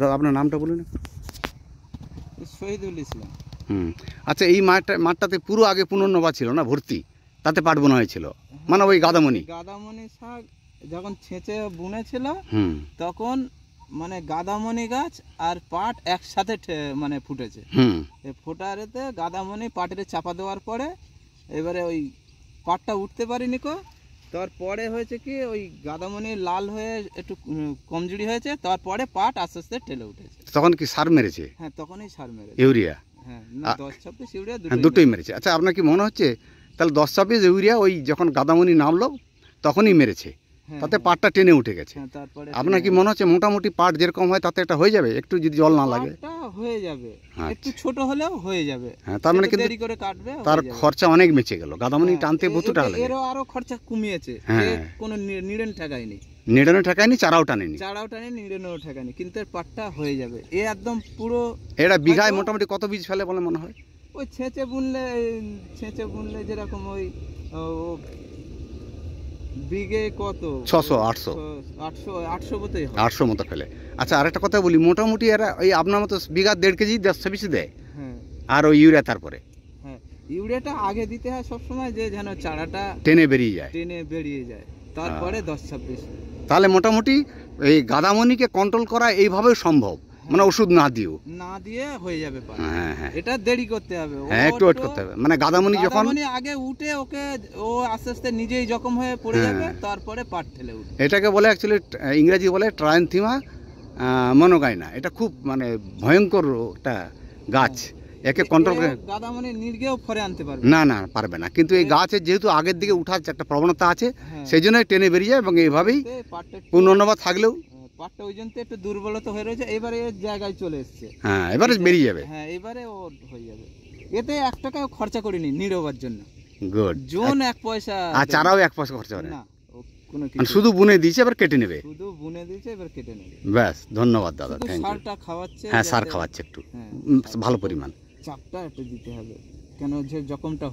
দাদা আপনার নামটা বলুন। শহীদুল ইসলাম। আচ্ছা, এই মাঠটাতে পুরো আগে পুনর্নবা ছিল না, ভর্তি, তাতে পাট বোনা হয়েছিল, মানে ওই গাদামণি শাক যখন ছেঁচে বুনেছিল তখন মানে গাদামণি গাছ আর পাট একসাথে মানে ফুটেছে। ফোটারেতে গাদামণি পাটের চাপা দেওয়ার পরে এবারে ওই পাটটা উঠতে পারিনি কো, তারপরে হয়েছে কি ওই গাদামণি লাল হয়ে একটু কমজোরি হয়েছে, তারপরে পাট আস্তে আস্তে টেলে উঠেছে। তখন কি সার মেরেছে? হ্যাঁ, তখনই সার মেরেছে, ইউরিয়া। হ্যাঁ, 10-26 ইউরিয়া দুটোই মেরেছে। আচ্ছা, আপনার কি মনে হচ্ছে তাহলে 10-26 ইউরিয়া ওই যখন গাদামণি নামলো তখনই মেরেছে, তাতে পাটটা টেনে উঠে গেছে? আপনার কি মনে হচ্ছে মোটামুটি পাট যেরকম হয় তাতে এটা হয়ে যাবে, একটু যদি জল না লাগে? হয়ে যাবে, একটু ছোট হলেও হয়ে যাবে। হ্যাঁ, তার মানে কিন্তু দেরি করে কাটবে, তার খরচা অনেক বেঁচে গেল, গাদামণি টানতে বহু টাকা লাগে। এরও আরো খরচা কমিয়েছে, কোনো নিড়েন ঠেকায়নি, নিড়ানো ঠেকায়নি, চারাও টানেনি, নিড়েনও ঠেকায়নি, কিন্তু পাটটা হয়ে যাবে। এ একদম পুরো এটা বিঘায় মোটামুটি কত বীজ ফেলে বলে মনে হয়? ওই ছেঁচে বুনলে যেরকম ওই বিঘে কত 600-800 মতোই হয়, 800 মতো ফেলে। আচ্ছা, আরেকটা কথা বলি, মোটামুটি এরা ওই আপনার মতো বিঘা 1.5 কেজি 10-26 দেয়। হ্যাঁ, আর ওই ইউরিয়া তারপরে? হ্যাঁ, ইউরিয়াটা আগে দিতে হয় সবসময়, যে যেন চারাটা টেনে বেরিয়ে যায়, তারপরে 10-26। তাহলে মোটামুটি এই গাদামণিকে কন্ট্রোল করা এইভাবেই সম্ভব, মানে ওষুধ না দিয়ে হয়ে যাবে। হ্যাঁ, এটা দেরি করতে হবে, একটু ওয়েট করতে হবে। মানে গাদামণি যখন আগে উঠে ওকে ও আস্তে আস্তে নিজেই জখম হয়ে পড়ে যাবে, তারপরে পাট ঠেলে উঠবে। এটাকে বলে অ্যাকচুয়ালি ইংরেজি বলে ট্রায়ান্থিমা মনোগাইনা। এটা খুব মানে ভয়ঙ্কর একটা গাছ, একে কন্ট্রোল করে গাদামণি নির্গেও ফরে আনতে পারবে না, পারবে না। কিন্তু এই গাছের যেহেতু আগের দিকে উঠার একটা প্রবণতা আছে, সেই জন্যই টেনে বেরিয়ে যায়, এবং এইভাবেই পুনর্নবা থাকলেও পাটটা ওই জন্য একটু দুর্বলতা হয়ে রয়েছে। এবারে এর জায়গায় চলে এসছে, হ্যাঁ, এবারে বেরিয়ে যাবে। হ্যাঁ, এবারে ও হয়ে যাবে। এতে 1 টাকাও খরচা করিনি নিড়োবার জন্য। গুড। জোন 1 পয়সা, আর চারাও 1 পয়সা খরচা করে না, কোনো কিছু, শুধু বুনে দিয়েছে, এবার কেটে নেবে। শুধু বুনে দিয়েছে, এবার কেটে নেবে। ব্যাস, ধন্যবাদ দাদা, থ্যাংক ইউ। সারটা খাওয়াচ্ছে, হ্যাঁ, সার খাওয়াচ্ছে একটু ভালো পরিমাণ, চাপটা একটু দিতে হবে, কেন যে জখমটা